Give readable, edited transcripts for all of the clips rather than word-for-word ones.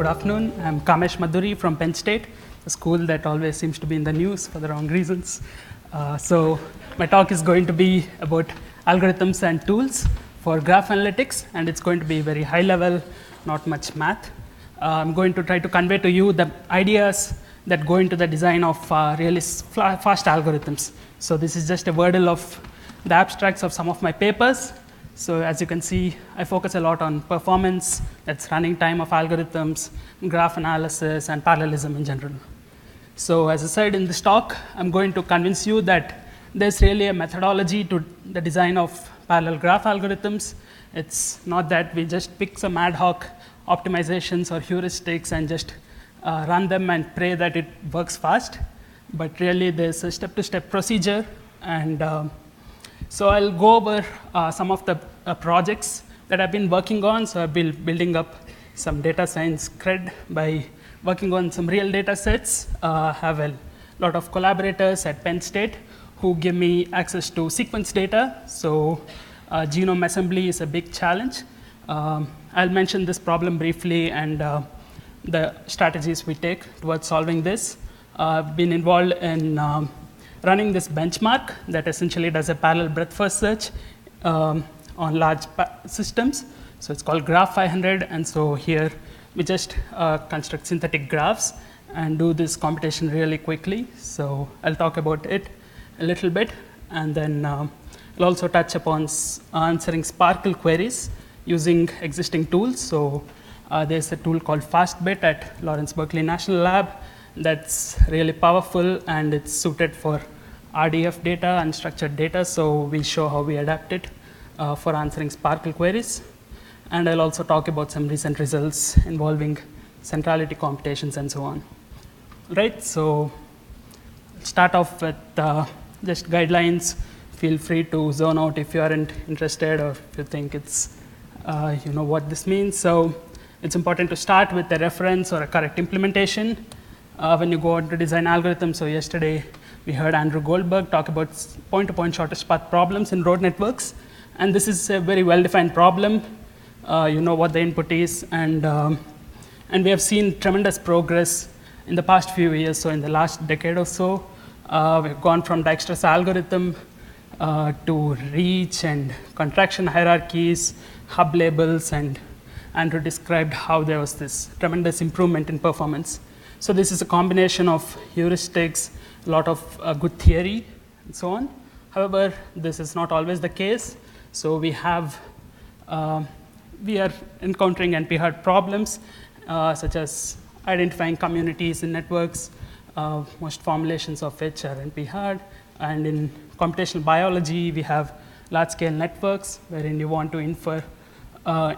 Good afternoon. I'm Kamesh Madduri from Penn State, a school that always seems to be in the news for the wrong reasons. So my talk is going to be about algorithms and tools for graph analytics, and it's going to be very high level, not much math. I'm going to try to convey to you the ideas that go into the design of really fast algorithms. So this is just a wordle of the abstracts of some of my papers. So as you can see, I focus a lot on performance, that's running time of algorithms, graph analysis, and parallelism in general. So as I said in this talk, I'm going to convince you that there's really a methodology to the design of parallel graph algorithms. It's not that we just pick some ad hoc optimizations or heuristics and just run them and pray that it works fast, but really there's a step-to-step procedure. And so I'll go over some of the projects that I've been working on. So I've been building up some data science cred by working on some real data sets. Have a lot of collaborators at Penn State who give me access to sequence data. So Genome Assembly is a big challenge. I'll mention this problem briefly and the strategies we take towards solving this. I've been involved in running this benchmark that essentially does a parallel breadth first search on large systems. So it's called Graph500, and so here we just construct synthetic graphs and do this computation really quickly. So I'll talk about it a little bit, and then I'll also touch upon answering Sparkle queries using existing tools. So there's a tool called FastBit at Lawrence Berkeley National Lab that's really powerful, and it's suited for RDF data, unstructured data. So we'll show how we adapt it for answering Sparkle queries. And I'll also talk about some recent results involving centrality computations and so on. Right, so start off with just guidelines. Feel free to zone out if you aren't interested or if you think it's, you know what this means. So it's important to start with a reference or a correct implementation when you go on to design algorithms. So yesterday we heard Andrew Goldberg talk about point-to-point shortest path problems in road networks. And this is a very well-defined problem. You know what the input is. And we have seen tremendous progress in the past few years. So in the last decade or so, we've gone from Dijkstra's algorithm to reach and contraction hierarchies, hub labels, and Andrew described how there was this tremendous improvement in performance. So this is a combination of heuristics, a lot of good theory, and so on. However, this is not always the case. So we are encountering NP-hard problems, such as identifying communities in networks. Most formulations of which are NP-hard. And in computational biology, we have large-scale networks, wherein you want to infer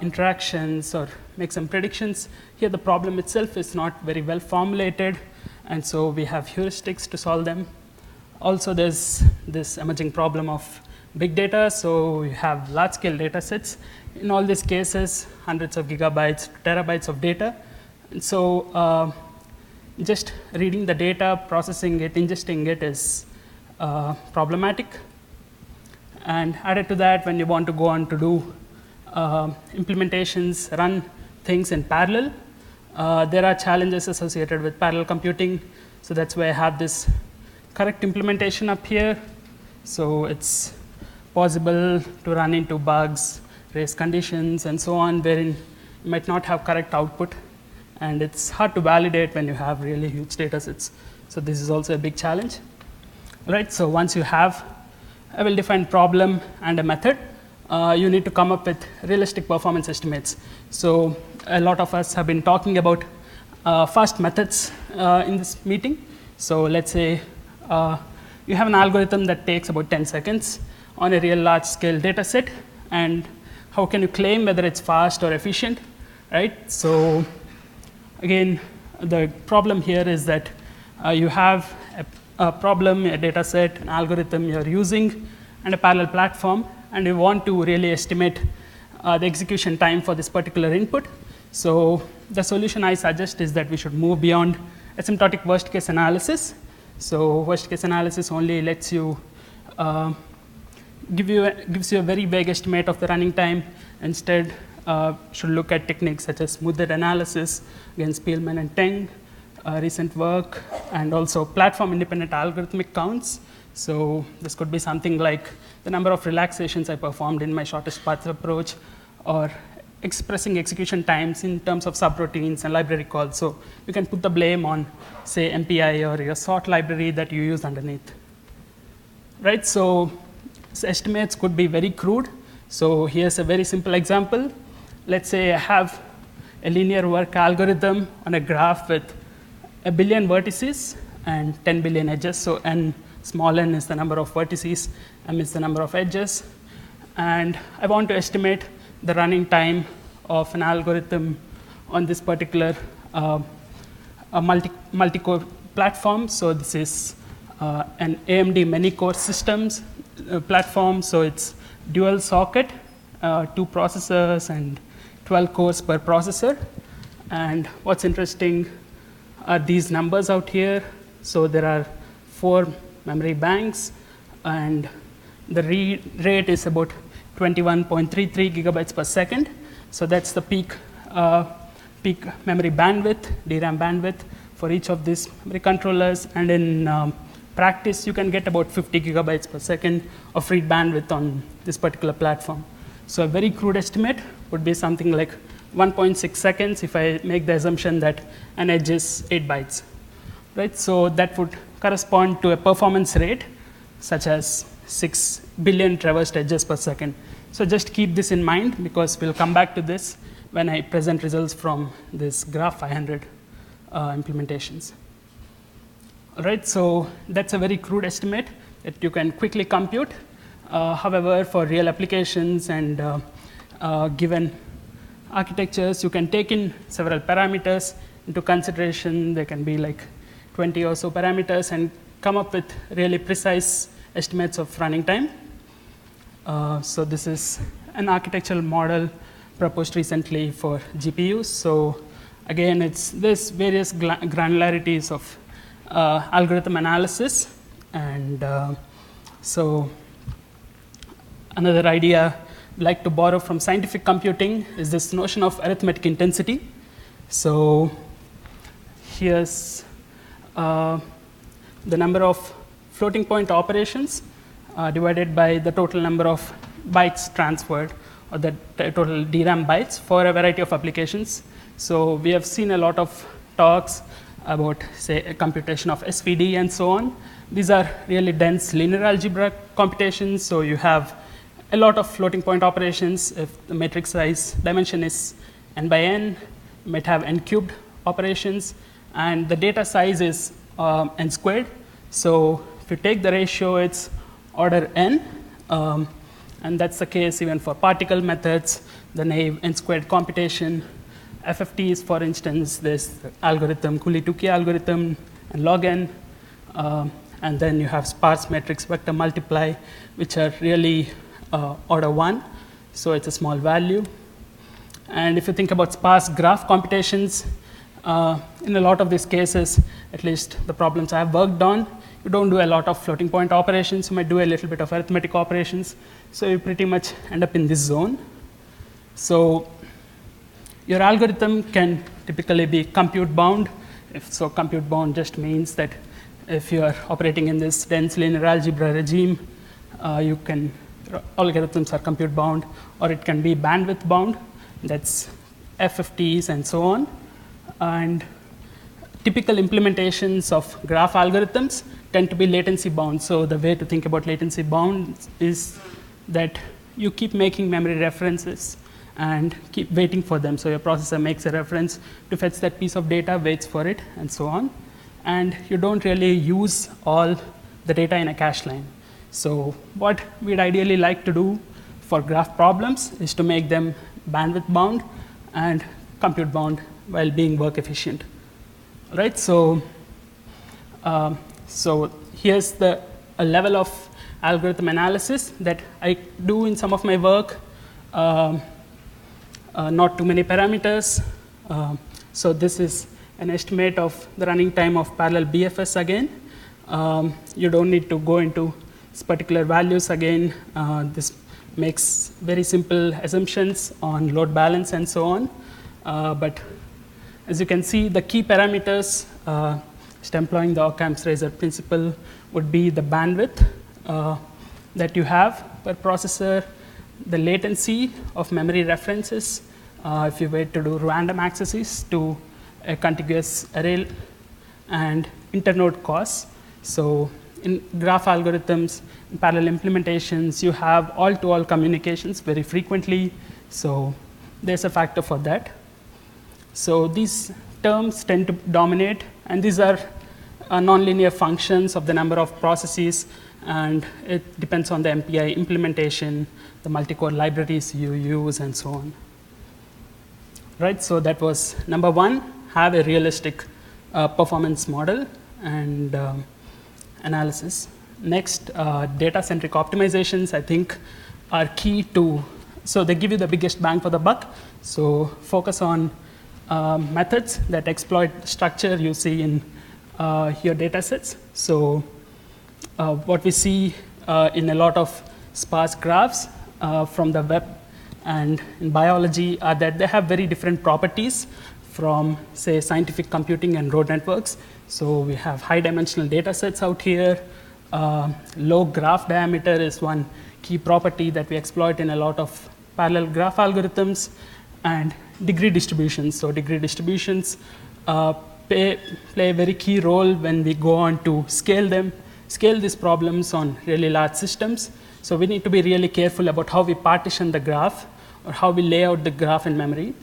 interactions or make some predictions. Here, the problem itself is not very well formulated, and so we have heuristics to solve them. Also, there's this emerging problem of big data. So we have large-scale data sets. In all these cases, hundreds of gigabytes, terabytes of data. And so just reading the data, processing it, ingesting it is problematic. And added to that, when you want to go on to do implementations, run things in parallel, there are challenges associated with parallel computing. So that's why I have this correct implementation up here. So it's possible to run into bugs, race conditions, and so on, wherein you might not have correct output. And it's hard to validate when you have really huge data sets. So this is also a big challenge. Right, so once you have a well-defined problem and a method, you need to come up with realistic performance estimates. So a lot of us have been talking about fast methods in this meeting. So let's say you have an algorithm that takes about 10 seconds on a real large-scale data set, and how can you claim whether it's fast or efficient, right? So again, the problem here is that you have a problem, a data set, an algorithm you're using, and a parallel platform, and you want to really estimate the execution time for this particular input. So the solution I suggest is that we should move beyond asymptotic worst case analysis. So worst case analysis only lets you gives you a very vague estimate of the running time. Instead, should look at techniques such as smoothed analysis, again Spielman and Teng, recent work, and also platform-independent algorithmic counts. So this could be something like the number of relaxations I performed in my shortest path approach, or expressing execution times in terms of subroutines and library calls. So you can put the blame on, say, MPI or your sort library that you use underneath. Right? So estimates could be very crude. So here's a very simple example. Let's say I have a linear work algorithm on a graph with 1 billion vertices and 10 billion edges. So n, small n is the number of vertices, m is the number of edges. And I want to estimate the running time of an algorithm on this particular multi-core platform. So this is an AMD many-core systems platform. So it's dual socket, 2 processors and 12 cores per processor. And what's interesting are these numbers out here. So there are 4 memory banks, and the read rate is about 21.33 gigabytes per second. So that's the peak memory bandwidth, DRAM bandwidth for each of these memory controllers. And in practice, you can get about 50 gigabytes per second of read bandwidth on this particular platform. So a very crude estimate would be something like 1.6 seconds if I make the assumption that an edge is 8 bytes. Right? So that would correspond to a performance rate such as 6 billion traversed edges per second. So just keep this in mind, because we'll come back to this when I present results from this Graph500 implementations. All right, so that's a very crude estimate that you can quickly compute. However, for real applications and given architectures, you can take in several parameters into consideration. There can be like 20 or so parameters and come up with really precise estimates of running time. So this is an architectural model proposed recently for GPUs. So again, it's this various granularities of algorithm analysis. And so another idea I'd like to borrow from scientific computing is this notion of arithmetic intensity. So here's the number of floating point operations divided by the total number of bytes transferred, or the total DRAM bytes for a variety of applications. So we have seen a lot of talks about, say, a computation of SVD and so on. These are really dense linear algebra computations. So you have a lot of floating point operations. If the matrix size dimension is n by n, you might have n cubed operations, and the data size is n squared. So if you take the ratio, it's order n, and that's the case even for particle methods, the naive n squared computation. FFTs, for instance, this algorithm, Cooley-Tukey algorithm, and log n, and then you have sparse matrix vector multiply, which are really order 1, so it's a small value. And if you think about sparse graph computations, in a lot of these cases, at least the problems I have worked on, you don't do a lot of floating point operations. You might do a little bit of arithmetic operations. So you pretty much end up in this zone. So your algorithm can typically be compute bound. If so, compute bound just means that if you are operating in this dense linear algebra regime, algorithms are compute bound, or it can be bandwidth bound. That's FFTs and so on. And typical implementations of graph algorithms tend to be latency bound. So the way to think about latency bound is that you keep making memory references and keep waiting for them. So your processor makes a reference to fetch that piece of data, waits for it, and so on. And you don't really use all the data in a cache line. So what we'd ideally like to do for graph problems is to make them bandwidth bound and compute bound while being work efficient. Right? So here's a level of algorithm analysis that I do in some of my work. Not too many parameters. So this is an estimate of the running time of parallel BFS again. You don't need to go into particular values again. This makes very simple assumptions on load balance and so on. But as you can see, the key parameters, just employing the Occam's razor principle, would be the bandwidth that you have per processor, the latency of memory references, if you were to do random accesses to a contiguous array, and internode costs. So in graph algorithms, in parallel implementations, you have all-to-all communications very frequently. So there's a factor for that. So these terms tend to dominate, and these are nonlinear functions of the number of processes, and it depends on the MPI implementation, the multi-core libraries you use, and so on. Right, so that was number one, have a realistic performance model and analysis. Next, data-centric optimizations, I think, are key to, so they give you the biggest bang for the buck. So focus on methods that exploit structure you see in your data sets. So what we see in a lot of sparse graphs from the web and in biology are that they have very different properties from, say, scientific computing and road networks. So we have high dimensional data sets out here. Low graph diameter is one key property that we exploit in a lot of parallel graph algorithms, and degree distributions. So degree distributions play a very key role when we go on to scale these problems on really large systems. So we need to be really careful about how we partition the graph or how we lay out the graph in memory.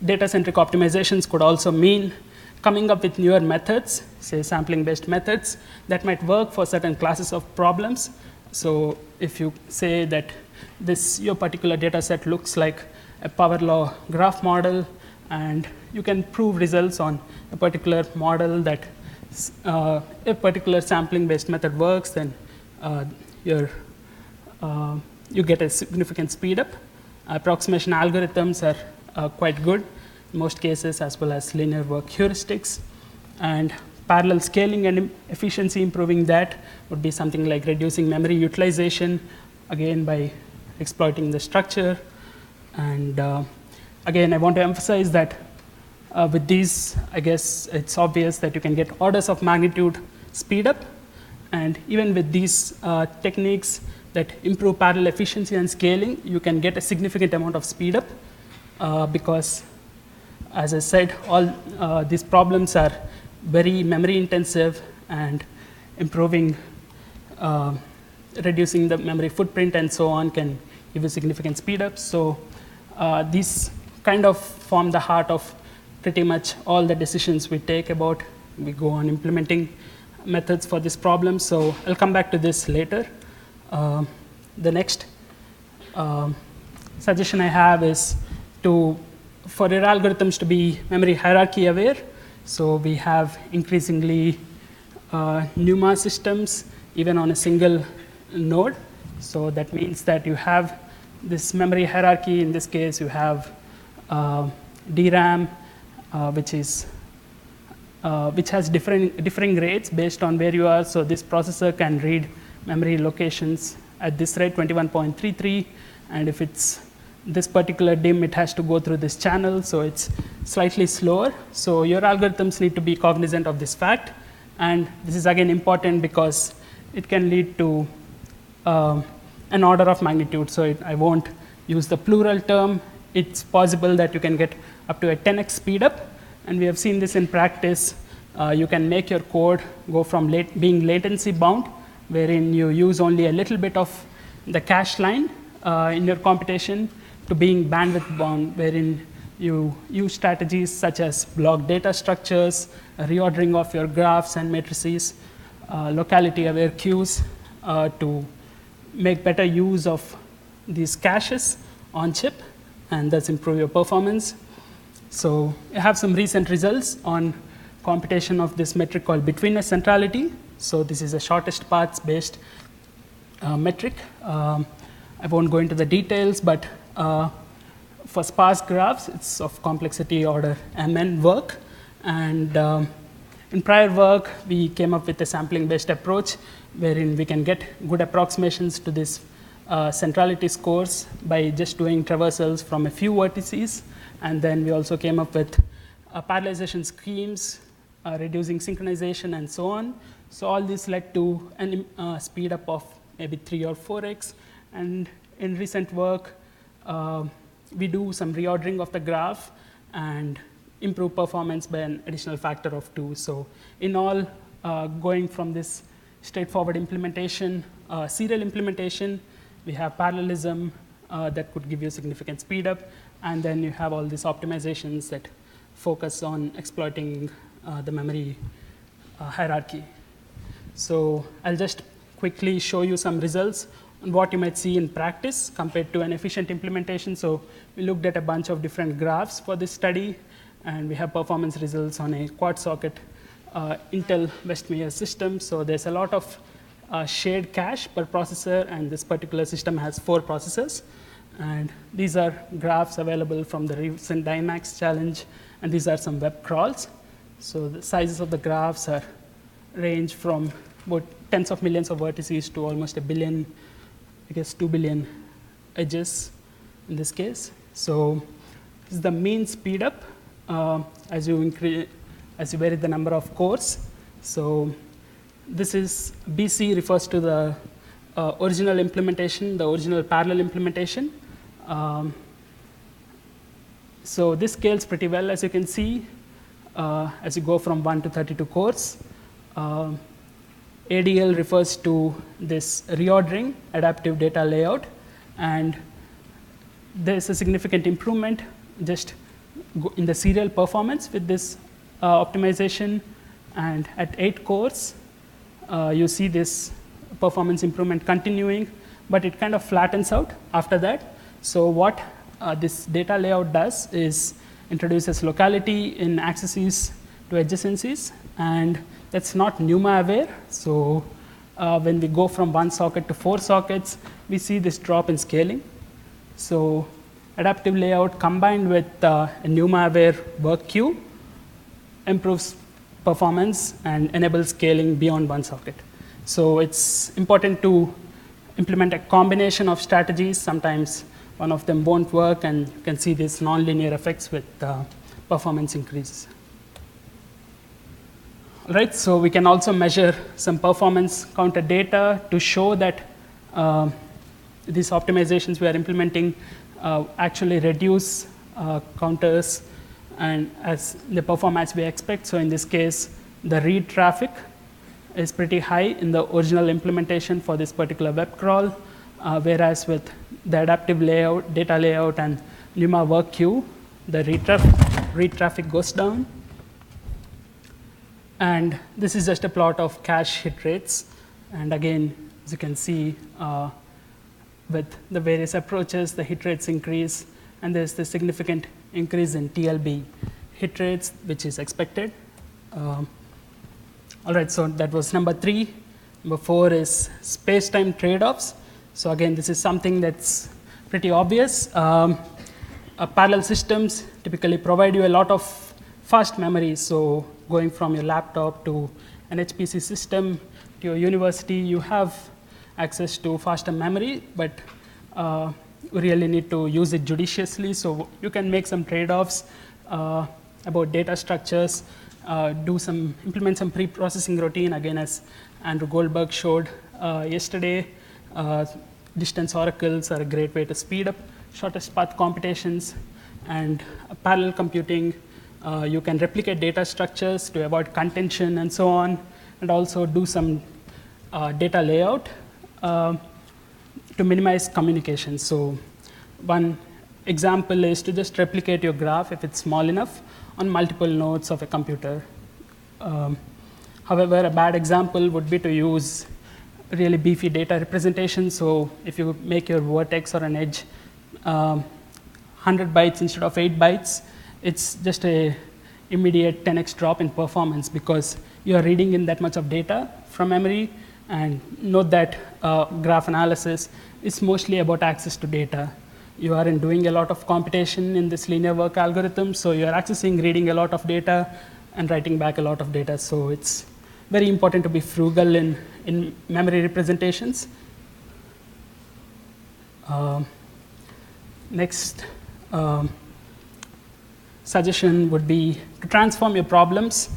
Data-centric optimizations could also mean coming up with newer methods, say sampling-based methods, that might work for certain classes of problems. So if you say that your particular data set looks like a power law graph model, and you can prove results on a particular model that a particular sampling-based method works, then you get a significant speed up. Approximation algorithms are quite good in most cases, as well as linear work heuristics. And parallel scaling and efficiency improving that would be something like reducing memory utilization, again by exploiting the structure. And again, I want to emphasize that with these, I guess it's obvious that you can get orders of magnitude speed up. And even with these techniques that improve parallel efficiency and scaling, you can get a significant amount of speed up because, as I said, all these problems are very memory intensive, and improving, reducing the memory footprint and so on can give you significant speed ups. So these kind of form the heart of pretty much all the decisions we take about. We go on implementing methods for this problem. So I'll come back to this later. The next suggestion I have is for your algorithms to be memory hierarchy aware. So we have increasingly NUMA systems, even on a single node. So that means that you have this memory hierarchy. In this case, you have DRAM, which has differing rates based on where you are. So this processor can read memory locations at this rate, 21.33, and if it's this particular DIMM, it has to go through this channel, so it's slightly slower. So your algorithms need to be cognizant of this fact, and this is again important because it can lead to an order of magnitude. So I won't use the plural term. It's possible that you can get up to a 10x speed up, and we have seen this in practice. You can make your code go from being latency bound, wherein you use only a little bit of the cache line in your computation, to being bandwidth bound, wherein you use strategies such as block data structures, reordering of your graphs and matrices, locality aware queues to make better use of these caches on chip, and thus improve your performance. So I have some recent results on computation of this metric called Betweenness Centrality. So this is a shortest paths based metric. I won't go into the details, but for sparse graphs, it's of complexity order mn work, and In prior work, we came up with a sampling-based approach wherein we can get good approximations to this centrality scores by just doing traversals from a few vertices. And then we also came up with parallelization schemes, reducing synchronization, and so on. So all this led to a speed up of maybe 3 or 4x. And in recent work, we do some reordering of the graph and improve performance by an additional factor of 2. So in all, going from this straightforward implementation, serial implementation, we have parallelism that could give you significant speed up, and then you have all these optimizations that focus on exploiting the memory hierarchy. So I'll just quickly show you some results on what you might see in practice compared to an efficient implementation. So we looked at a bunch of different graphs for this study, and we have performance results on a quad socket Intel Westmeyer system. So there's a lot of shared cache per processor, and this particular system has 4 processors. And these are graphs available from the recent Dymax challenge, and these are some web crawls. So the sizes of the graphs are range from about tens of millions of vertices to almost a billion, I guess 2 billion edges in this case. So this is the mean speed up as you vary the number of cores. So this is BC refers to the original implementation, the original parallel implementation. So this scales pretty well, as you can see, as you go from 1 to 32 cores. ADL refers to this reordering, adaptive data layout, and there's a significant improvement just in the serial performance with this optimization. And at 8 cores, you see this performance improvement continuing, but it kind of flattens out after that. So what this data layout does is introduces locality in accesses to adjacencies, and that's not NUMA aware. So when we go from 1 socket to 4 sockets, we see this drop in scaling. So adaptive layout combined with a NUMA aware work queue improves performance and enables scaling beyond 1 socket. So it's important to implement a combination of strategies. Sometimes one of them won't work, and you can see these nonlinear effects with performance increase. All right, so we can also measure some performance counter data to show that these optimizations we are implementing actually reduce counters and as they perform as we expect. So in this case, the read traffic is pretty high in the original implementation for this particular web crawl, whereas with the adaptive layout, data layout, and NUMA work queue, the read traffic goes down. And this is just a plot of cache hit rates. And again, as you can see, with the various approaches, the hit rates increase, and there's the significant increase in TLB hit rates, which is expected. All right, so that was number 3. Number 4 is space-time trade-offs. So again, this is something that's pretty obvious. Parallel systems typically provide you a lot of fast memory. So going from your laptop to an HPC system to your university, you have access to faster memory, but you really need to use it judiciously. So you can make some trade-offs about data structures, implement some pre-processing routine. Again, as Andrew Goldberg showed yesterday, distance oracles are a great way to speed up shortest path computations. And parallel computing, you can replicate data structures to avoid contention and so on, and also do some data layout to minimize communication. So one example is to just replicate your graph, if it's small enough, on multiple nodes of a computer. However, a bad example would be to use really beefy data representation. So if you make your vertex or an edge 100 bytes instead of 8 bytes, it's just a immediate 10x drop in performance because you are reading in that much of data from memory. And note that graph analysis is mostly about access to data. You aren't doing a lot of computation in this linear work algorithm, so you are accessing, reading a lot of data, and writing back a lot of data. So it's very important to be frugal in memory representations. Next suggestion would be to transform your problems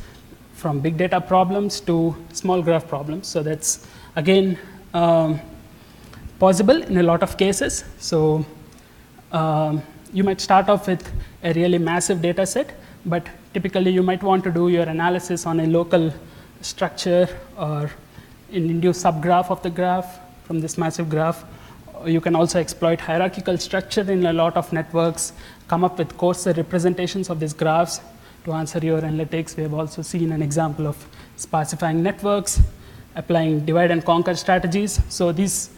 from big data problems to small graph problems. So that's, again, possible in a lot of cases. So you might start off with a really massive data set, but typically you might want to do your analysis on a local structure or an induced subgraph of the graph from this massive graph. You can also exploit hierarchical structure in a lot of networks, come up with coarser representations of these graphs to answer your analytics. We have also seen an example of sparsifying networks, applying divide and conquer strategies. So these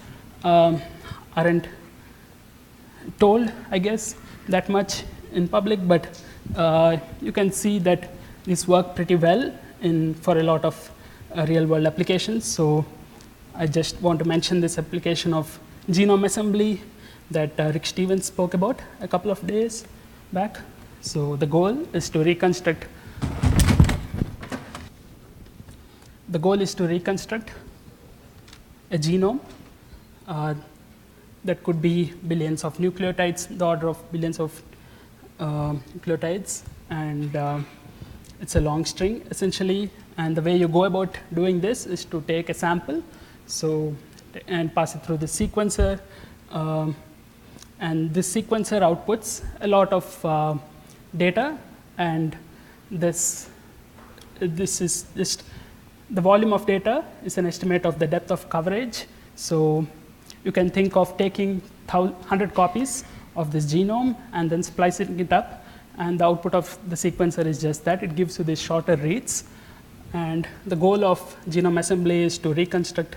aren't told, I guess, that much in public, but you can see that these work pretty well for a lot of real world applications. So I just want to mention this application of Genome Assembly that Rick Stevens spoke about a couple of days back. So the goal is to reconstruct a genome that could be billions of nucleotides, the order of billions of nucleotides, and it's a long string essentially. And the way you go about doing this is to take a sample, and pass it through the sequencer, and this sequencer outputs a lot of data, and this is just the volume of data is an estimate of the depth of coverage. So you can think of taking 100 copies of this genome and then splicing it up, and the output of the sequencer is just that. It gives you these shorter reads, and the goal of genome assembly is to reconstruct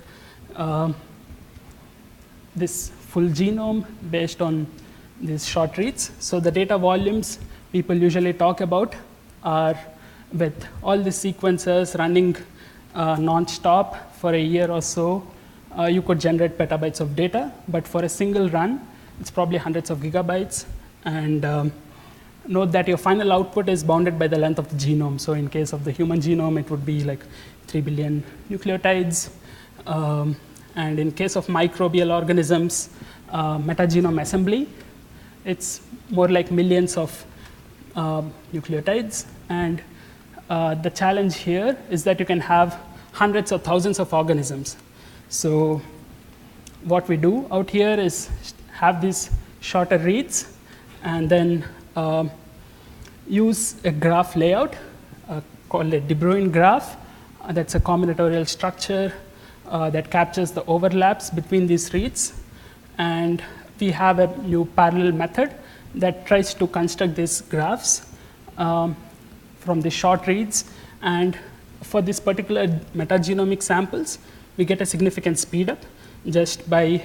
this full genome based on these short reads. So the data volumes people usually talk about are with all the sequencers running non-stop for a year or so. You could generate petabytes of data, but for a single run, it's probably hundreds of gigabytes. And note that your final output is bounded by the length of the genome. So in case of the human genome, it would be like 3 billion nucleotides. And in case of microbial organisms, Metagenome Assembly, it's more like millions of nucleotides. And the challenge here is that you can have hundreds or thousands of organisms. So what we do out here is have these shorter reads and then use a graph layout called a Bruijn graph. That's a combinatorial structure that captures the overlaps between these reads. And we have a new parallel method that tries to construct these graphs from the short reads. And for this particular metagenomic samples, we get a significant speedup just by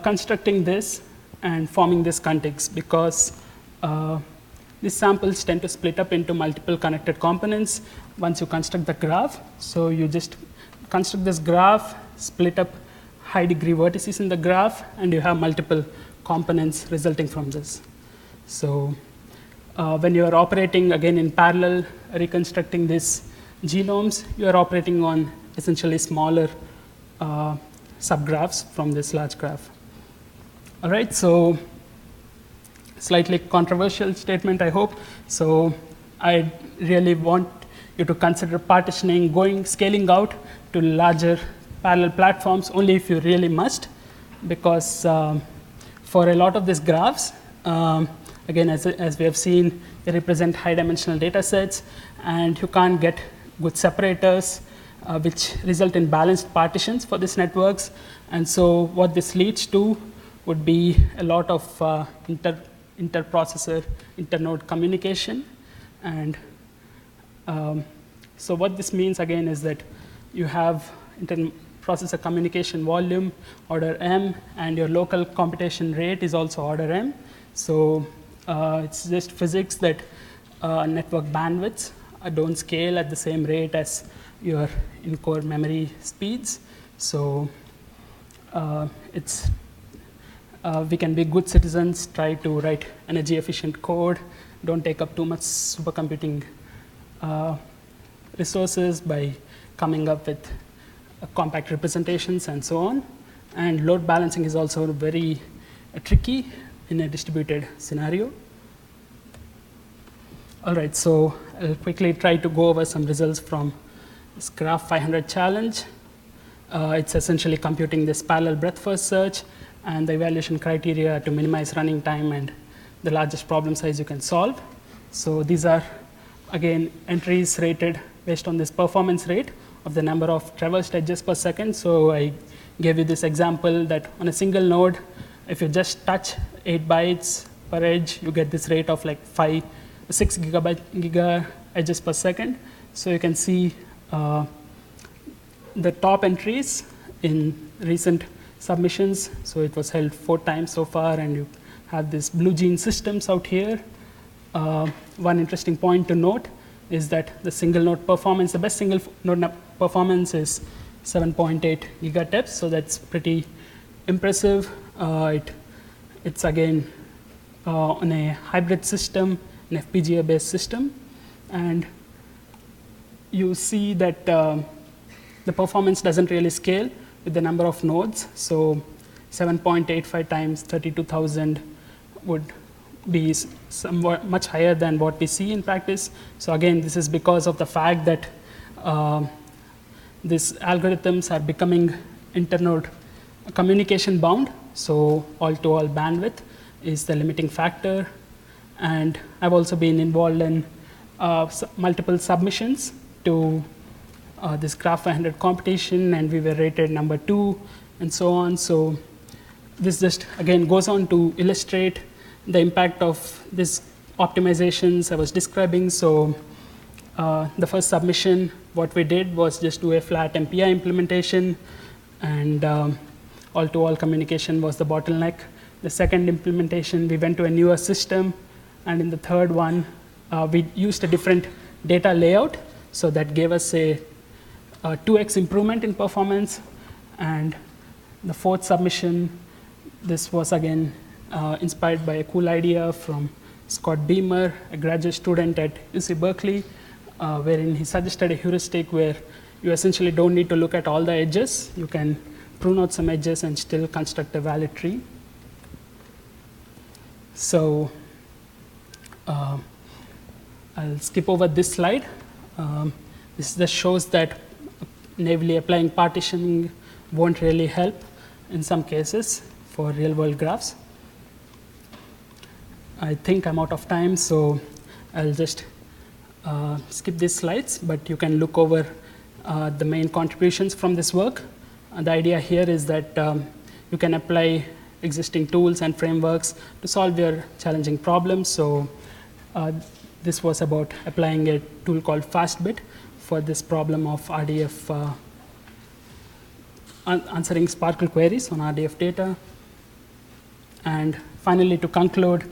constructing this and forming this context, because these samples tend to split up into multiple connected components once you construct the graph. So you just construct this graph, split up high degree vertices in the graph, and you have multiple components resulting from this. So when you are operating again in parallel, reconstructing these genomes, you are operating on essentially smaller subgraphs from this large graph. All right, so slightly controversial statement, I hope. So I really want you to consider partitioning, scaling out to larger parallel platforms only if you really must, because for a lot of these graphs, again, as we have seen, they represent high dimensional data sets, and you can't get good separators, which result in balanced partitions for these networks. And so what this leads to would be a lot of inter-processor, inter-node communication. And so what this means, again, is that you have inter-processor communication volume, order m, and your local computation rate is also order m. So it's just physics that network bandwidths don't scale at the same rate as your in-core memory speeds. So we can be good citizens, try to write energy efficient code, don't take up too much supercomputing resources by coming up with compact representations and so on. And load balancing is also very tricky in a distributed scenario. All right, so I'll quickly try to go over some results from this Graph500 challenge. It's essentially computing this parallel breadth first search and the evaluation criteria to minimize running time and the largest problem size you can solve. So these are, again, entries rated based on this performance rate of the number of traversed edges per second. So I gave you this example that on a single node, if you just touch 8 bytes per edge, you get this rate of like 6 giga edges per second. So you can see the top entries in recent submissions. So it was held 4 times so far, and you have this blue gene systems out here. One interesting point to note is that the single node performance, the best single node performance is 7.8 gigateps. So that's pretty impressive. It's again on a hybrid system, an FPGA-based system, and you see that the performance doesn't really scale with the number of nodes. So 7.85 times 32,000 would be somewhat much higher than what we see in practice. So again, this is because of the fact that these algorithms are becoming internode communication bound. So all-to-all bandwidth is the limiting factor. And I've also been involved in multiple submissions to this Graph500 competition, and we were rated number 2 and so on. So this just again goes on to illustrate the impact of these optimizations I was describing. So the first submission, what we did was just do a flat MPI implementation, and all-to-all communication was the bottleneck. The second implementation, we went to a newer system, and in the third one, we used a different data layout. So that gave us a 2x improvement in performance. And the fourth submission, this was again inspired by a cool idea from Scott Beamer, a graduate student at UC Berkeley, wherein he suggested a heuristic where you essentially don't need to look at all the edges. You can prune out some edges and still construct a valid tree. So I'll skip over this slide. This just shows that naively applying partitioning won't really help in some cases for real-world graphs. I think I'm out of time, so I'll just skip these slides, but you can look over the main contributions from this work. The idea here is that you can apply existing tools and frameworks to solve your challenging problems. So this was about applying a tool called FastBit for this problem of RDF, answering SPARQL queries on RDF data. And finally, to conclude,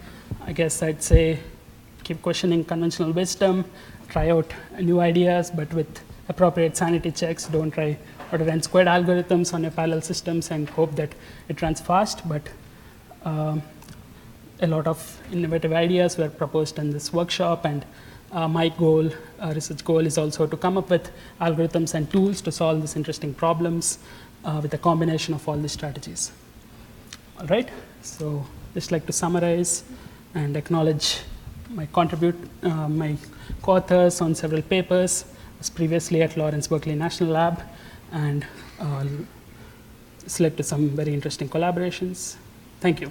I guess I'd say keep questioning conventional wisdom, try out new ideas, but with appropriate sanity checks. Don't try order n squared algorithms on your parallel systems and hope that it runs fast. But a lot of innovative ideas were proposed in this workshop, and my goal, research goal, is also to come up with algorithms and tools to solve these interesting problems with a combination of all these strategies. All right, so just like to summarize and acknowledge my my co-authors on several papers. I was previously at Lawrence Berkeley National Lab, and it's led to some very interesting collaborations. Thank you.